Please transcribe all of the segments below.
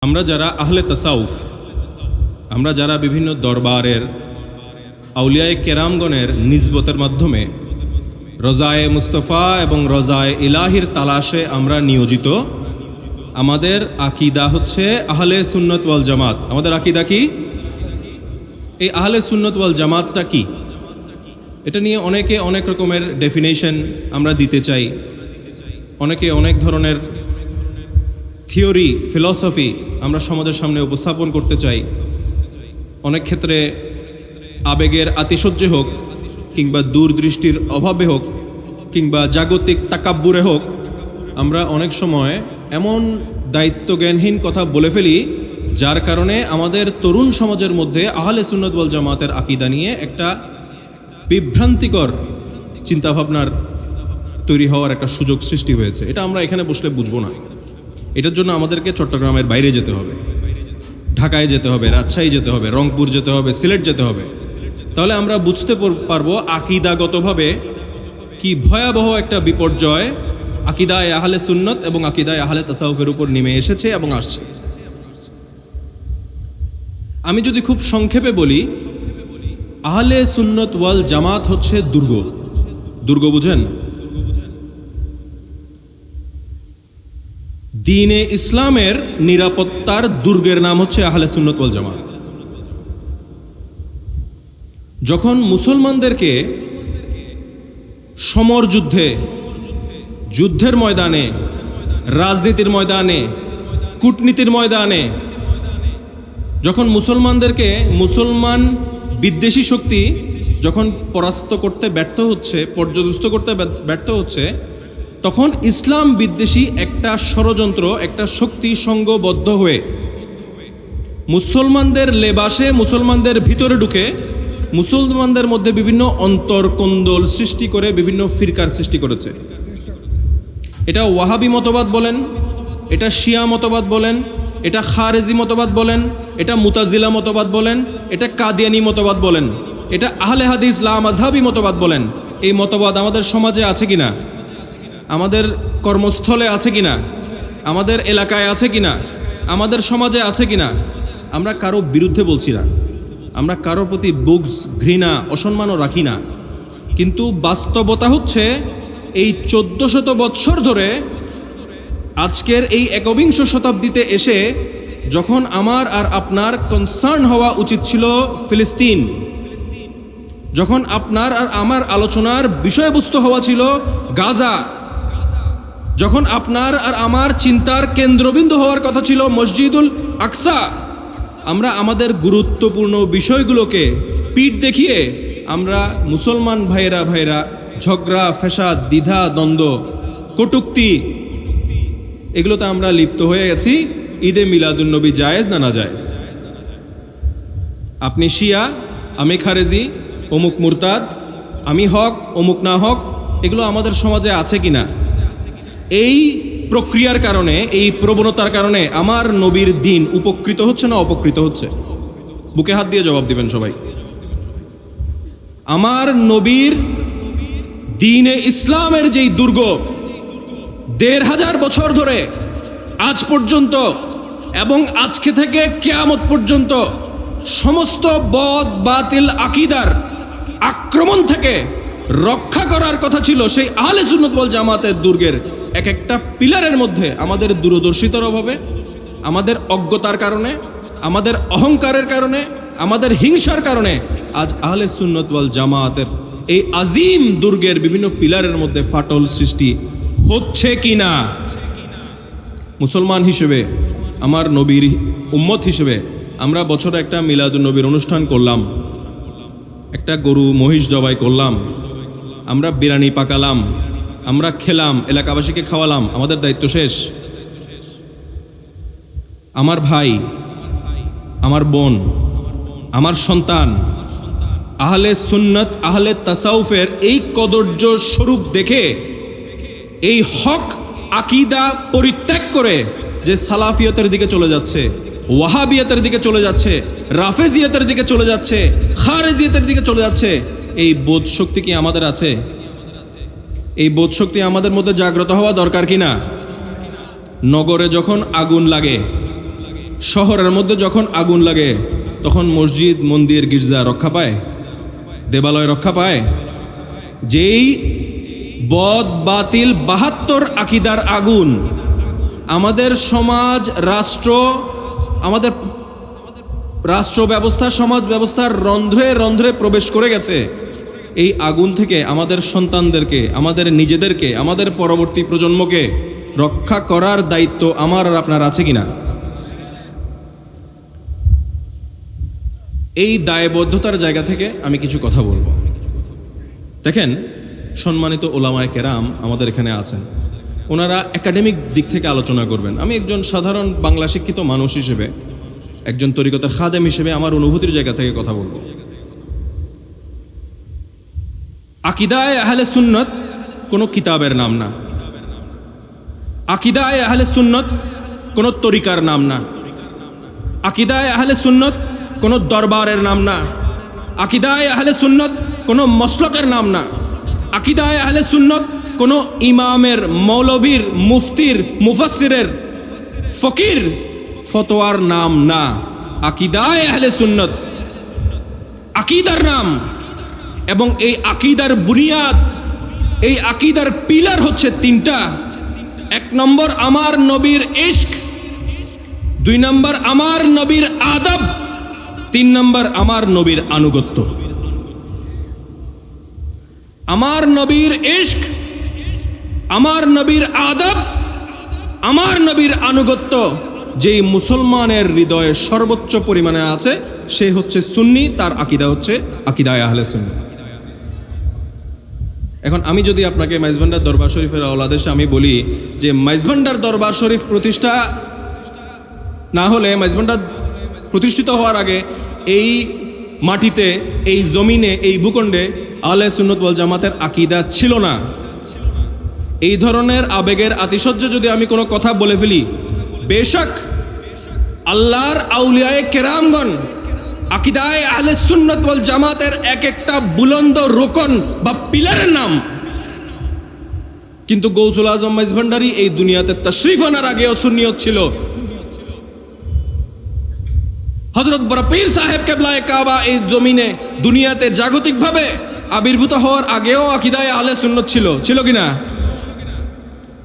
আমরা যারা আহলে তাসাউফ, আমরা যারা বিভিন্ন দরবারের আউলিয়ায়ে কেরামগণের নিসবতের মাধ্যমে রজায়ে মুস্তফা এবং রজায়ে ইলাহির তালাশে আমরা নিয়োজিত, আমাদের আকীদা হচ্ছে আহলে সুন্নত ওয়াল জামাত। আমাদের আকীদা কি? এই আহলে সুন্নত ওয়াল জামাতটা কি? এটা নিয়ে অনেকে অনেক রকমের ডেফিনেশন আমরা দিতে চাই, অনেকে অনেক ধরনের থিওরি, ফিলসফি আমরা সমাজের সামনে উপস্থাপন করতে চাই। অনেক ক্ষেত্রে আবেগের আতিশয্যে হোক, কিংবা দূরদৃষ্টির অভাবে হোক, কিংবা জাগতিক তাকাব্বুরে হোক, আমরা অনেক সময় এমন দায়িত্বজ্ঞানহীন কথা বলে ফেলি, যার কারণে আমাদের তরুণ সমাজের মধ্যে আহলে সুন্নাত ওয়াল জামাতের আকীদা নিয়ে একটা বিভ্রান্তিকর চিন্তাভাবনার তৈরি হওয়ার একটা সুযোগ সৃষ্টি হয়েছে। এটা আমরা এখানে বসলে বুঝবো না। এটার জন্য আমাদেরকে চট্টগ্রামের বাইরে যেতে হবে, ঢাকায় যেতে হবে, রাজশাহী যেতে হবে, রংপুর যেতে হবে, সিলেট যেতে হবে। তাহলে আমরা বুঝতে পারবো আকীদাগতভাবে কি ভয়াবহ একটা বিপর্যয় আকীদায়ে আহলে সুন্নাত এবং আকীদায়ে আহলে তাসাউফের উপর নেমে এসেছে এবং আসছে। আমি যদি খুব সংক্ষেপে বলি, আহলে সুন্নাত ওয়াল জামাত হচ্ছে দুর্গ। দুর্গ বুঝেন? দ্বীনে ইসলামের নিরাপত্তার দুর্গের নাম হচ্ছে আহলে সুন্নাত ওয়াল জামাত। যখন মুসলমানদেরকে সমর যুদ্ধে, যুদ্ধের ময়দানে, রাজনীতির ময়দানে, কূটনীতির ময়দানে, যখন মুসলমানদেরকে মুসলমান বিদ্বেষী শক্তি যখন পরাস্ত করতে ব্যর্থ হচ্ছে, পর্যদস্ত করতে ব্যর্থ হচ্ছে, তখন ইসলাম বিদ্বেষী একটা ষড়যন্ত্র, একটা শক্তি সংঘবদ্ধ হয়ে মুসলমানদের লেবাসে, মুসলমানদের ভিতরে ঢুকে মুসলমানদের মধ্যে বিভিন্ন অন্তর্কোন্দল সৃষ্টি করে বিভিন্ন ফিরকার সৃষ্টি করেছে। এটা ওয়াহাবি মতবাদ বলেন, এটা শিয়া মতবাদ বলেন, এটা খারেজি মতবাদ বলেন, এটা মুতাজিলা মতবাদ বলেন, এটা কাদিয়ানি মতবাদ বলেন, এটা আহলে হাদিস লা মাযহাবী মতবাদ বলেন। এই মতবাদ আমাদের সমাজে আছে কিনা? আমাদের কর্মস্থলে আছে কিনা? আমাদের এলাকায় আছে কিনা? আমাদের সমাজে আছে কিনা? আমরা কারো বিরুদ্ধে বলছি না, আমরা কারোর প্রতি বুগস, ঘৃণা, অসম্মানও রাখি না। কিন্তু বাস্তবতা হচ্ছে এই 1400 বৎসর ধরে আজকের এই একবিংশ শতাব্দীতে এসে যখন আমার আর আপনার কনসার্ন হওয়া উচিত ছিল ফিলিস্তিন, যখন আপনার আর আমার আলোচনার বিষয়বস্তু হওয়া ছিল গাজা, যখন আপনার আর আমার চিন্তার কেন্দ্রবিন্দু হওয়ার কথা ছিল মসজিদুল আকসা, আমরা আমাদের গুরুত্বপূর্ণ বিষয়গুলোকে পিঠ দেখিয়ে আমরা মুসলমান ভাইরা ঝগড়া, ফ্যাসাদ, দ্বিধা, দ্বন্দ্ব, কটূক্তি, এগুলোতে আমরা লিপ্ত হয়ে গেছি। ঈদে মিলাদুন্নবী জায়েজ না না জায়েজ? আপনি শিয়া, আমি খারেজি, অমুক মুরতাদ, আমি হক, অমুক না হক, এগুলো আমাদের সমাজে আছে কিনা? এই প্রক্রিয়ার কারণে, এই প্রবণতার কারণে আমার নবীর দিন উপকৃত হচ্ছে না অপকৃত হচ্ছে? বুকে হাত দিয়ে জবাব দিবেন সবাই। আমার নবীর দ্বীনে ইসলামের যেই দুর্গ 1500 বছর ধরে আজ পর্যন্ত এবং আজকে থেকে কিয়ামত পর্যন্ত সমস্ত বদ বাতিল আকীদার আক্রমণ থেকে রক্ষা করার কথা ছিল, সেই আহলে সুন্নাত ওয়াল জামাতের দুর্গের এক একটা পিলারের মধ্যে আমাদের দূরদর্শিতার অভাবে, আমাদের অজ্ঞতার কারণে, আমাদের অহংকারের কারণে, আমাদের হিংসার কারণে আজ আহলে সুন্নাত ওয়াল জামাতের এই আজিম দুর্গের বিভিন্ন পিলারের মধ্যে ফাটল সৃষ্টি হচ্ছে কিনা? মুসলমান হিসেবে, আমার নবীর উম্মত হিসেবে আমরা বছরে একটা মিলাদুন্নবীর অনুষ্ঠান করলাম, একটা গরু মহিষ জবাই করলাম, আমরা বিরিয়ানি পাকালাম, আমরা খেলাম, এলাকাবাসীকে খাওয়ালাম, আমাদের দায়িত্ব শেষ? আমার ভাই, আমার বোন, আমার সন্তান আহলে সুন্নাত, আহলে তাসাউফের এই কদর্য স্বরূপ দেখে এই হক আকীদা পরিত্যাগ করে যে সালাফিয়তের দিকে চলে যাচ্ছে, ওয়াহাবিয়তের দিকে চলে যাচ্ছে, রাফেজিয়তের দিকে চলে যাচ্ছে, খারেজিয়তের দিকে চলে যাচ্ছে, এই বোধ শক্তি কি আমাদের আছে? এই বোধ শক্তি আমাদের মধ্যে জাগ্রত হওয়া দরকার কিনা? নগরে যখন আগুন লাগে, শহরের মধ্যে যখন আগুন লাগে তখন মসজিদ মন্দির গির্জা রক্ষা পায়, দেবালয় রক্ষা পায়? যেই বদ বাতিল 72 আকিদার আগুন আমাদের সমাজ আমাদের রাষ্ট্র ব্যবস্থা সমাজ ব্যবস্থার রন্ধ্রে রন্ধ্রে প্রবেশ করে গেছে, এই আগুন থেকে আমাদের সন্তানদেরকে, আমাদের নিজেদেরকে, আমাদের পরবর্তী প্রজন্মকে রক্ষা করার দায়িত্ব আমার আর আপনার আছে কিনা? এই দায়বদ্ধতার জায়গা থেকে আমি কিছু কথা বলবো। দেখেন, সম্মানিত ওলামায়ে কেরাম আমাদের এখানে আছেন, ওনারা একাডেমিক দিক থেকে আলোচনা করবেন। আমি একজন সাধারণ বাংলা শিক্ষিত মানুষ হিসেবে, একজন তরিকতের খাদেম হিসেবে আমার অনুভূতির জায়গা থেকে কথা বলবো। আকিদায়ে আহলে সুন্নত কোনো কিতাবের নাম না, আকিদায়ে আহলে সুন্নত কোনো তরিকার নাম না, আকিদায়ে আহলে সুন্নত কোনো দরবারের নাম না, আকিদায়ে আহলে সুন্নত কোনো মসলকের নাম না, আকিদায়ে আহলে সুন্নত কোনো ইমামের, মৌলবীর, মুফতির, মুফাসসিরের, ফকির ফতোয়ার নাম না। আকিদায়ে আহলে সুন্নত আকিদার নাম, এবং এই আকিদার বুনিয়াদ, এই আকিদার পিলার হচ্ছে 3টা। 1 নম্বর আমার নবীর ইশক, 2 নম্বর আমার নবীর আদব, 3 নম্বর আমার নবীর আনুগত্য। আমার নবীর ইশক, আমার নবীর আদব, আমার নবীর আনুগত্য যেই মুসলমানের হৃদয়ে সর্বোচ্চ পরিমাণে আছে সে হচ্ছে সুন্নি, তার আকিদা হচ্ছে আকিদায়ে আহলে সুন্নাহ। এখন আমি যদি আপনাকে মাইজভান্ডার দরবার শরীফের আওলাদেশে আমি বলি যে মাইজভান্ডার দরবার শরীফ প্রতিষ্ঠা না হলে, মাইজভান্ডার প্রতিষ্ঠিত হওয়ার আগে এই মাটিতে, এই জমিনে, এই ভূখণ্ডে আহলে সুন্নাত ওয়াল জামাতের আকিদা ছিল না, এই ধরনের আবেগের আতিশয্যে যদি আমি কোনো কথা বলে ফেলি, বেশক আল্লাহর আউলিয়ায়ে কেরামগণ আকিদায়ে আহলে সুন্নাত ওয়াল জামাতের এক একটা বুলন্দ রোকন বা পিলারের নাম, কিন্তু গৌসুল আজম মাইজভান্ডারী এই দুনিয়াতে তাশরীফ আনার আগেও সুন্নিয়ত ছিল। হযরত বড় পীর সাহেব কেবলায়ে কাবা এই জমিনে দুনিয়াতে জাগতিকভাবে আবির্ভূত হওয়ার আগেও আকিদায়ে আহলে সুন্নাত ছিল কিনা?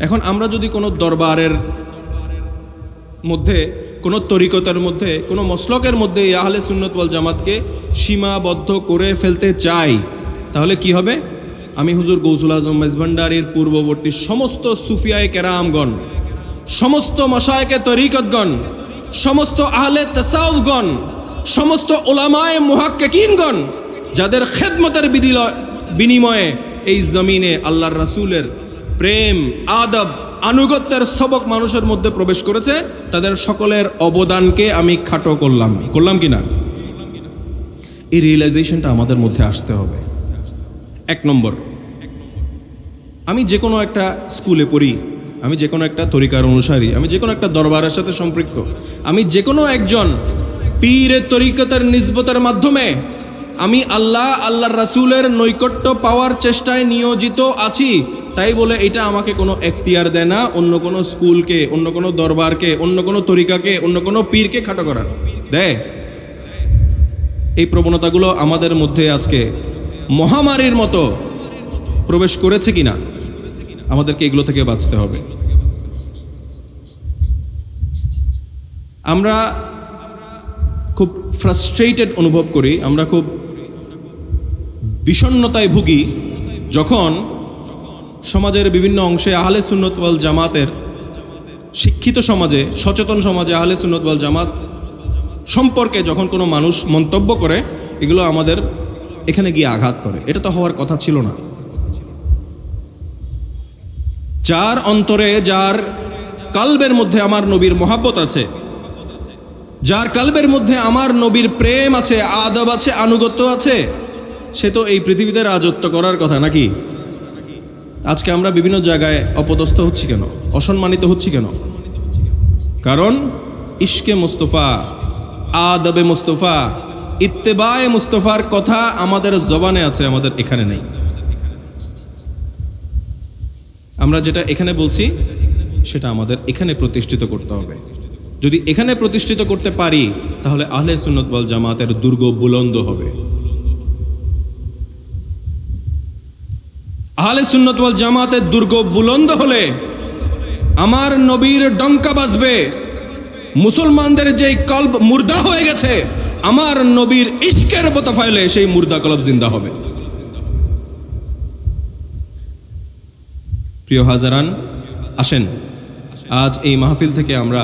এখন আমরা যদি কোনো দরবারের মধ্যে, কোনো তরিকতের মধ্যে, কোনো মসলকের মধ্যে এই আহলে সুন্নাত ওয়াল জামাতকে সীমাবদ্ধ করে ফেলতে চাই, তাহলে কি হবে? আমি হুজুর গৌসুল আজম মাইজভান্ডারীর পূর্ববর্তী সমস্ত সুফিয়ায়ে কেরামগণ, সমস্ত মশায়েখে তরিকতগণ, সমস্ত আহলে তাসাউফগণ, সমস্ত উলামায়ে মুহাক্কিকিনগণ যাদের খেদমতের বিনিময়ে এই জমিনে আল্লাহর রাসূলের প্রেম, আদব, আনুগত্যের সবক মানুষের মধ্যে প্রবেশ করেছে, তাদের সকলের অবদানকে আমি খাটো করলাম কিনা? এই রিয়েলাইজেশনটা আমাদের মধ্যে আসতে হবে। 1 নম্বর, আমি যে কোনো একটা স্কুলে পড়ি, আমি যে কোনো একটা তরিকার অনুসারী, আমি যে কোনো একটা দরবারের সাথে সম্পৃক্ত, আমি যে কোনো একজন পীরের তরিকতের নিসবতের মাধ্যমে আমি আল্লাহর রাসূলের নৈকট্য পাওয়ার চেষ্টায় নিয়োজিত আছি, তাই বলে এটা আমাকে কোনো এখতিয়ার দেয় না অন্য কোনো স্কুলকে, অন্য কোনো দরবারকে, অন্য কোনো তরিকাকে, অন্য কোনো পীরকে খাটো করার। দেয়? এই প্রবণতাগুলো আমাদের মধ্যে আজকে মহামারীর মতো প্রবেশ করেছে কিনা, আমাদেরকে এগুলো থেকে বাঁচতে হবে। আমরা খুব ফ্রাস্ট্রেটেড অনুভব করি, আমরা খুব বিষণ্ণতায় ভুগি যখন সমাজের বিভিন্ন অংশে আহলে সুন্নাত ওয়াল জামাতের, শিক্ষিত সমাজে, সচেতন সমাজে আহলে সুন্নাত ওয়াল জামাত সম্পর্কে যখন কোনো মানুষ মন্তব্য করে, এগুলো আমাদের এখানে গিয়ে আঘাত করে। এটা তো হওয়ার কথা ছিল না। যার অন্তরে, যার কালবের মধ্যে আমার নবীর মহাব্বত আছে, যার কালবের মধ্যে আমার নবীর প্রেম আছে, আদব আছে, আনুগত্য আছে, সে তো এই পৃথিবীতে রাজত্ব করার কথা নাকি? আজকে আমরা বিভিন্ন জায়গায় অপদস্থ হচ্ছি কেন, অসম্মানিত হচ্ছি কেন? কারণ ইশকে মুস্তফা, আদবে মুস্তফা, ইত্তেবায়ে মুস্তফার কথা আমাদের জবানে আছে, আমাদের এখানে নেই। আমরা যেটা এখানে বলছি সেটা আমাদের এখানে প্রতিষ্ঠিত করতে হবে। যদি এখানে প্রতিষ্ঠিত করতে পারি তাহলে আহলে সুন্নাত ওয়াল জামাতের দুর্গ বুলন্দ হবে। আহলে সুন্নাত ওয়াল জামাতের দুর্গ বুলন্দ হলে আমার নবীর ডঙ্কা বাজবে। মুসলমানদের যেই কলব মুর্দা হয়ে গেছে, আমার নবীর ইশকের বোতাফাইলে সেই মুর্দা কলব জিন্দা হবে। প্রিয় হাজারান, আসেন আজ এই মাহফিল থেকে আমরা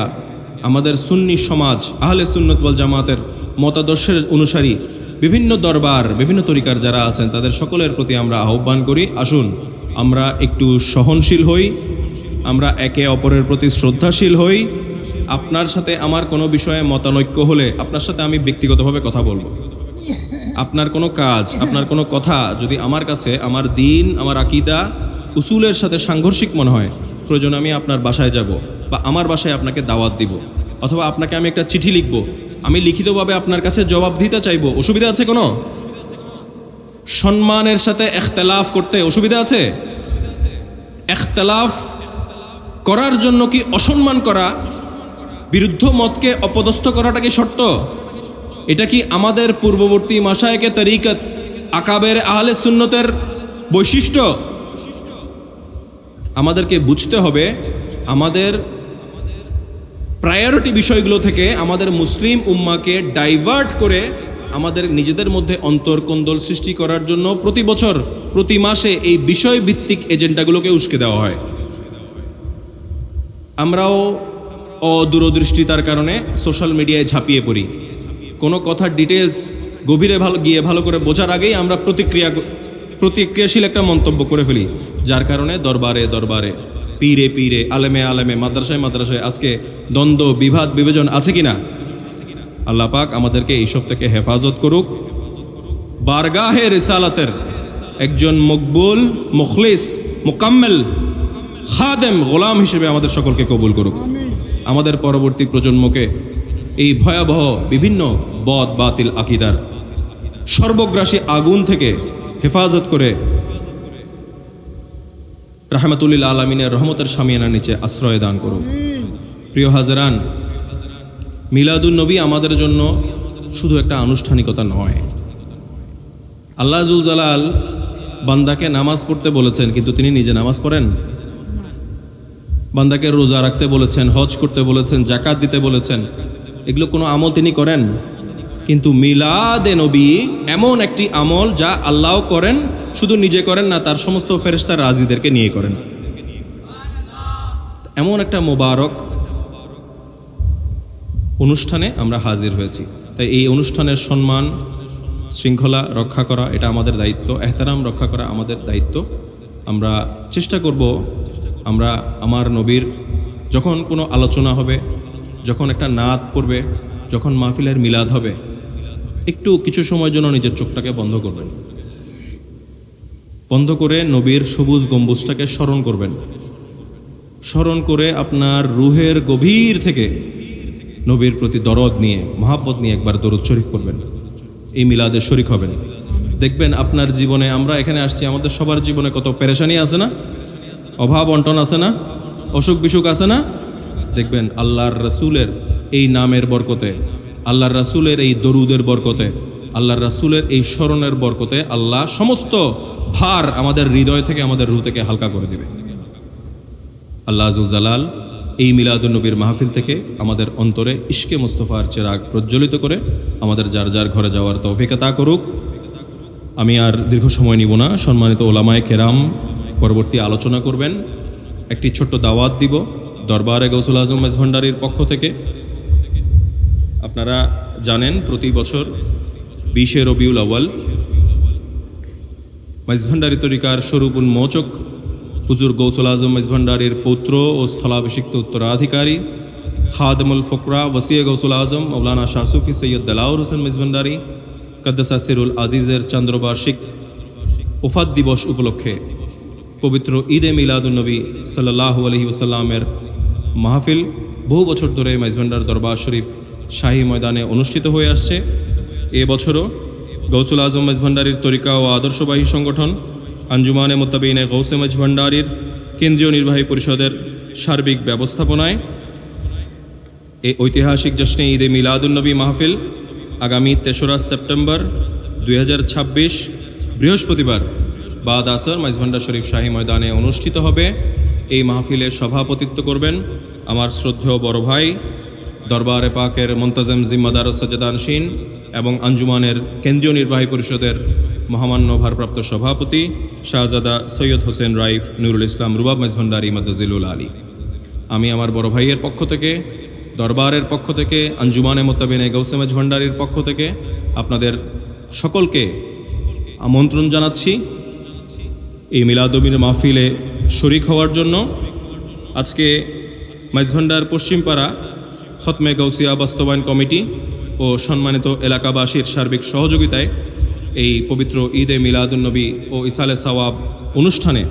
আমাদের সুন্নি সমাজ, আহলে সুন্নাত ওয়াল জামাতের মতাদর্শের অনুসারী বিভিন্ন দরবার, বিভিন্ন তরিকার যারা আছেন তাদের সকলের প্রতি আমরা আহ্বান করি, আসুন আমরা একটু সহনশীল হই, আমরা একে অপরের প্রতি শ্রদ্ধাশীল হই। আপনার সাথে আমার কোনো বিষয়ে মতানৈক্য হলে আপনার সাথে আমি ব্যক্তিগতভাবে কথা বলবো। আপনার কোনো কাজ, আপনার কোনো কথা যদি আমার কাছে আমার দিন, আমার আকীদা, উসুলের সাথে সাংঘর্ষিক মনে হয়, প্রয়োজনে আমি আপনার বাসায় যাব বা আমার বাসায় আপনাকে দাওয়াত দিব, অথবা আপনাকে আমি একটা চিঠি লিখব, আমি লিখিতভাবে আপনার কাছে জবাব দিতে চাইবো। অসুবিধা আছে কোনো? সম্মানের সাথে ইখতিলাফ করতে অসুবিধা আছে? ইখতিলাফ করার জন্য কি অসম্মান করা, বিরুদ্ধ মতকে অপদস্থ করাটা কি শর্ত? এটা কি আমাদের পূর্ববর্তী মাশায়েখে তরিকত, আকাবের আহলে সুন্নতের বৈশিষ্ট্য? আমাদেরকে বুঝতে হবে আমাদের প্রায়োরিটি বিষয়গুলো থেকে আমাদের মুসলিম উম্মাকে ডাইভার্ট করে আমাদের নিজেদের মধ্যে অন্তর্কোন্দল সৃষ্টি করার জন্য প্রতি বছর প্রতি মাসে এই বিষয়ভিত্তিক এজেন্ডাগুলোকে উস্কে দেওয়া হয়। আমরাও অদূরদৃষ্টিতার কারণে সোশ্যাল মিডিয়ায় ঝাঁপিয়ে পড়ি। কোনো কথার ডিটেলস গভীরে ভালো করে বোঝার আগেই আমরা প্রতিক্রিয়াশীল একটা মন্তব্য করে ফেলি, যার কারণে দরবারে দরবারে, পীরে পীরে, আলেমে আলেমে, মাদ্রাসায় মাদ্রাসায় আজকে দ্বন্দ্ব, বিভাদ, বিভাজন আছে কিনা? আল্লাহ পাক আমাদেরকে এইসব থেকে হেফাজত করুক। বারগাহে রিসালাতের একজন মকবুল, মুখলিস, মুকাম্মেল, খাদেম, গোলাম হিসেবে আমাদের সকলকে কবুল করুক। আমাদের পরবর্তী প্রজন্মকে এই ভয়াবহ বিভিন্ন বদ বাতিল আকীদার সর্বগ্রাসী আগুন থেকে হেফাজত করে রাহমাতুল আলামিনের রহমতের শামিয়ানার নিচে আশ্রয় দান করুন। প্রিয় হাজারান, মিলাদুন নবী আমাদের জন্য শুধু একটা আনুষ্ঠানিকতা নয়। আল্লাহ জুল জালাল বান্দাকে নামাজ পড়তে বলেছেন, কিন্তু তিনি নিজে নামাজ পড়েন? বান্দাকে রোজা রাখতে বলেছেন, হজ করতে বলেছেন, জাকাত দিতে বলেছেন, এগুলো কোনো আমল তিনি করেন? কিন্তু মিলাদে নবী এমন একটি আমল যা আল্লাহ করেন, শুধু নিজে করেন না, তার সমস্ত ফেরেশতা রাজিদেরকে নিয়ে করেন। এমন একটা মোবারক অনুষ্ঠানে আমরা হাজির হয়েছি। তাই এই অনুষ্ঠানের সম্মান শৃঙ্খলা রক্ষা করা এটা আমাদের দায়িত্ব, এহতারাম রক্ষা করা আমাদের দায়িত্ব। আমরা চেষ্টা করব আমরা আমার নবীর যখন কোনো আলোচনা হবে, যখন একটা নাত পড়বে, যখন মাহফিলের মিলাদ হবে, একটু কিছু সময়ের জন্য নিজের চোখটাকে বন্ধ করবেন, বন্ধ করে নবীর সবুজ গম্বুজটাকে স্মরণ করবেন। স্মরণ করে আপনার রুহের গভীর থেকে নবীর প্রতি দরদ নিয়ে, মহাব্বত নিয়ে একবার দরুদ শরীফ পড়বেন। এই মিলাদে শরীক হবেন। দেখবেন আপনার জীবনে, আমরা এখানে আসছি, আমাদের সবার জীবনে কত পেরেশানি আছে না, অভাব অন্টন আছে না, অসুখ বিসুখ আছে না। দেখবেন আল্লাহর রাসূলের এই নামের বরকতে, আল্লাহর রাসূলের এই দরুদের বরকতে, আল্লাহর রাসূলের এই স্মরণের বরকতে আল্লাহ সমস্ত ভার আমাদের হৃদয় থেকে, আমাদের রূহ থেকে হালকা করে দেবে। আল্লাহ আযুল জালাল এই মিলাদুন নবীর মাহফিল থেকে আমাদের অন্তরে ইশকে মুস্তাফার চিরাগ প্রজ্বলিত করে আমাদের যার যার ঘরে যাওয়ার তৌফিক আতা করুক। আমি আর দীর্ঘ সময় নিব না। সম্মানিত ওলামায়ে কেরাম পরবর্তী আলোচনা করবেন। একটি ছোট্ট দাওয়াত দিব দরবারে গৌসুল আজম মেজভান্ডারির পক্ষ থেকে। আপনারা জানেন প্রতি বছর 20শে রবিউল আউয়াল মেজভান্ডারি তরিকার স্বরূপ উন্মোচক হুজুর গৌসুল আজম মেজভান্ডারির পৌত্র ও স্থলাভিষিক্ত উত্তরাধিকারী খাদেমুল ফকরা ওসিয়ে গৌসুল আজম মৌলানা শাহ সুফি সৈয়দ দেলাউর হোসেন মেজভান্ডারি কদ্দাসা সিরুল আজিজের চন্দ্রবার্ষিক ওফাত দিবস উপলক্ষে পবিত্র ঈদে মিলাদুন নবী সাল্লাল্লাহু আলাইহি ওয়াসাল্লামের মাহফিল বহু বছর ধরে মেজভান্ডার দরবার শরীফ শাহী ময়দানে অনুষ্ঠিত হয়ে আসছে। এবছরও গৌসুল আজম মেজভান্ডারির তরিকা ও আদর্শবাহী সংগঠন আঞ্জুমানে মুত্তাবিইনে গৌসে মেজভান্ডারির কেন্দ্রীয় নির্বাহী পরিষদের সার্বিক ব্যবস্থাপনায় এই ঐতিহাসিক জশ্নে ঈদে মিলাদুন্নবী মাহফিল আগামী ৩রা সেপ্টেম্বর ২০২৬ বৃহস্পতিবার বাদ আসর মাইজভান্ডার শরীফ শাহী ময়দানে অনুষ্ঠিত হবে। এই মাহফিলে সভাপতিত্ব করবেন আমার শ্রদ্ধেয় বড় ভাই দরবারে পাকের মুনতাজিম জিম্মাদার ও সজ্জাদানশীন এবং আঞ্জুমানের কেন্দ্রীয় নির্বাহী পরিষদের মহামান্য ভারপ্রাপ্ত সভাপতি শাহজাদা সৈয়দ হোসেন রাইফ নুরুল ইসলাম রুবাব মেজভান্ডারি মাদ্দাজিলুল আলী। আমি আমার বড় ভাইয়ের পক্ষ থেকে, দরবারের পক্ষ থেকে, আঞ্জুমানে মোত্তাবিনে গৌসে মেজভান্ডারির পক্ষ থেকে আপনাদের সকলকে আমন্ত্রণ জানাচ্ছি এই মিলাদুন্নবীর মাহফিলে শরীক হওয়ার জন্য। আজকে মাইজভান্ডার পশ্চিমপাড়া খতমে গৌসিয়া বাস্তবায়ন কমিটি ও সম্মানিত এলাকাবাসীর সার্বিক সহযোগিতায় এই পবিত্র ঈদে মিলাদুন্নবী ও ইসালে সাওয়াব অনুষ্ঠানে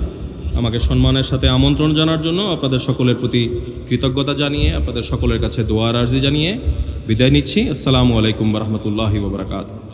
আমাকে সম্মানের সাথে আমন্ত্রণ জানার জন্য আপনাদের সকলের প্রতি কৃতজ্ঞতা জানিয়ে, আপনাদের সকলের কাছে দোয়ার আরজি জানিয়ে বিদায় নিচ্ছি। আসসালামু আলাইকুম ওয়া রাহমাতুল্লাহি ওয়া বারাকাতুহু।